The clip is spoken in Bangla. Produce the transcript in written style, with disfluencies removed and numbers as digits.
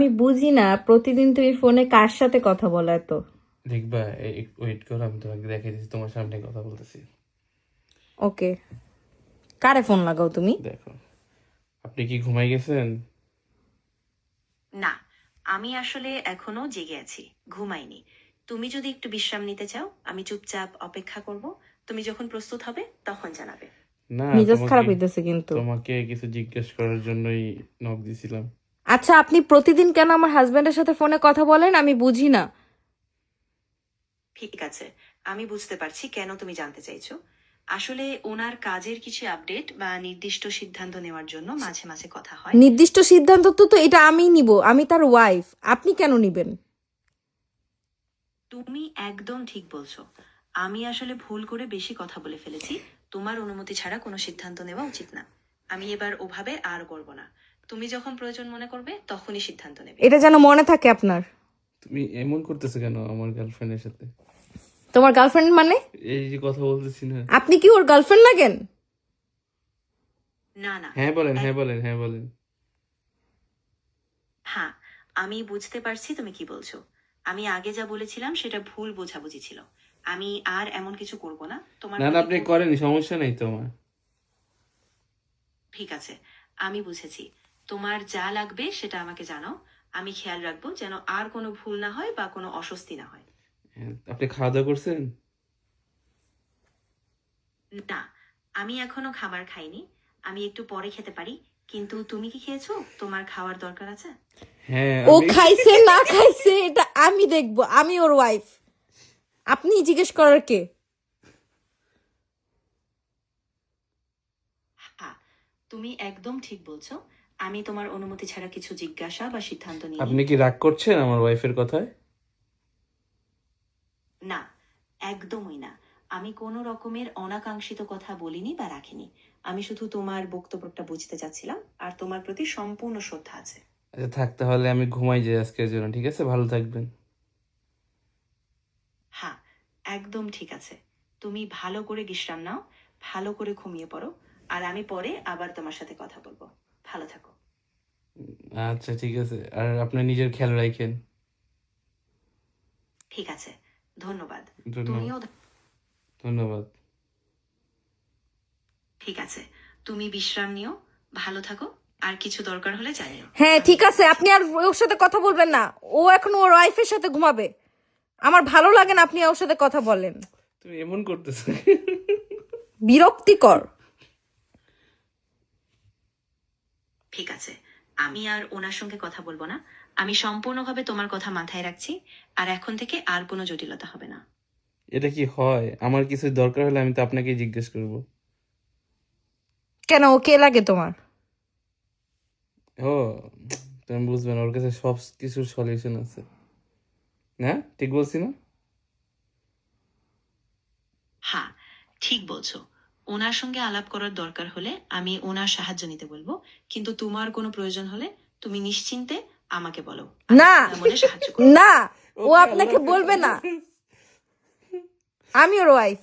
আমি বুঝি না প্রতিদিন তুমি ফোনে কার সাথে কথা বলো এত। দেখবা, ওয়েট করো, আমি তোমাকে দেখাই দিচ্ছি, তোমার সামনে কথা বলতেছি। ওকে, কারে ফোন লাগাও তুমি? দেখো, আপনি কি ঘুমাই গেছেন? না, আমি আসলে এখনো জেগে আছি, ঘুমাইনি। তুমি যদি একটু বিশ্রাম নিতে চাও, আমি চুপচাপ অপেক্ষা করব। তুমি যখন প্রস্তুত হবে তখন জানাবে। না, মেজাজ খারাপ তোমাকে হইতেছে কিন্তু। তোমাকে কিছু জিজ্ঞেস করার জন্যই নক দিছিলাম। আচ্ছা, আপনি প্রতিদিন কেন আমার হাজবেন্ডের সাথে ফোনে কথা বলেন আমি বুঝি না। ঠিক আছে, আমি বুঝতে পারছি কেন তুমি জানতে চাইছো। আসলে ওনার কাজের কিছু আপডেট বা নির্দিষ্ট সিদ্ধান্ত নেওয়ার জন্য মাঝে মাঝে কথা হয়। নির্দিষ্ট সিদ্ধান্ত তো এটা আমিই নিব, আমি তার ওয়াইফ, আপনি কেন নিবেন? তুমি একদম ঠিক বলছো। আমি আসলে ভুল করে বেশি কথা বলে ফেলেছি। তোমার অনুমতি ছাড়া কোনো সিদ্ধান্ত নেওয়া উচিত না। আমি এবার ওভাবে আর করব না। তুমি যখন প্রয়োজন মনে করবে তখনই সিদ্ধান্ত নেবে। এটা যেন মনে থাকে আপনার। তুমি এমন করতেছো কেন আমার গার্লফ্রেন্ডের সাথে? তোমার গার্লফ্রেন্ড মানে? এই যে কথা বলতেছি না। আপনি কি ওর গার্লফ্রেন্ড লাগেন? না না, হ্যাঁ বলেন, হ্যাঁ বলেন, হ্যাঁ বলেন। হ্যাঁ, আমি বুঝতে পারছি তুমি কি বলছো। আমি আগে যা বলেছিলাম সেটা ভুল বোঝাবুঝি ছিল। আমি আর এমন কিছু করব না। তোমার না না, প্রতি আপনি করেন, সমস্যা নেই তো আমার। ঠিক আছে, আমি বুঝেছি। তোমার যা লাগবে সেটা আমাকে জানাও। আমি খেয়াল রাখবো যেন আর কোনো ভুল না হয় বা কোনো অস্বস্তি না হয়। হ্যাঁ, আপনি খাওয়া দাওয়া করছেন? না, আমি এখনো খাবার খাইনি। আমি একটু পরে খেতে পারি। কিন্তু তুমি কি খেয়েছো? তোমার খাওয়ার দরকার আছে? হ্যাঁ, ও আমি খাইছে না খাইছে এটা আমি দেখবো, আমি ওর ওয়াইফ, আপনি জিজ্ঞেস করার কে? হ্যাঁ, তুমি একদম ঠিক বলছো। আমি তোমার অনুমতি ছাড়া কিছু জিজ্ঞাসা বা সিদ্ধান্ত নিই। আপনি কি রাগ করছেন আমার ওয়াইফের কথায়? না, একদমই না। আমি কোনো রকমের অনাকাঙ্ক্ষিত কথা বলিনি বা রাখিনি। আমি শুধু তোমার বক্তব্যটা বুঝতে চাচ্ছিলাম, আর তোমার প্রতি সম্পূর্ণ শ্রদ্ধা আছে। আচ্ছা থাক, তাহলে আমি ঘুমাই যাই আজকের জন্য, ঠিক আছে? ভালো থাকবেন। হ্যাঁ, একদম ঠিক আছে। তুমি ভালো করে বিশ্রাম নাও, ভালো করে ঘুমিয়ে পড়ো। আর আমি পরে আবার তোমার সাথে কথা বলবো। ভালো থাকো। আচ্ছা ঠিক আছে, আর আপনি নিজের খেয়াল রাখেন। ঠিক আছে, ধন্যবাদ। ধন্যবাদ। তুমিও ধন্যবাদ। ঠিক আছে, তুমি বিশ্রাম নিও, ভালো থাকো। আর কিছু দরকার হলে জানিও। হ্যাঁ আমি ঠিক এখানে আছে, আছি। আপনি আর ওর সাথে কথা বলবেন না। ও এখন ওর ওয়াইফের সাথে ঘুমাবে। আমার ভালো লাগে না আপনি ওর সাথে কথা বলেন, তুমি এমন করতেছো। বিরক্তিকর। ঠিক আছে, আমি আর ওনার সঙ্গে কথা বলবো না। আমি সম্পূর্ণভাবে তোমার কথা মাথায় রাখছি। আর এখন থেকে আর কোনো জটিলতা হবে না। এটা কি হয়? আমার কিছু দরকার হলে আমি তো আপনাকেই জিজ্ঞেস করব। কেন, ও কে লাগে তোমার? ও, তুমি বুঝবেন, ওর কাছে সব কিছুর সলিউশন আছে। হ্যাঁ, ঠিক বলছি না? হ্যাঁ, ঠিক বলছো। ওনার সঙ্গে আলাপ করার দরকার হলে আমি ওনার সাহায্য নিতে বলবো। কিন্তু তোমার কোনো প্রয়োজন হলে তুমি নিশ্চিন্তে আমাকে বলো। আমি না খোলা মনে সাহায্য করবো। না, ও ওকে, আপনাকে আল্লাহ হাফেজ, বলবে না। আল্লাহ হাফেজ। আমি ওর ওয়াইফ।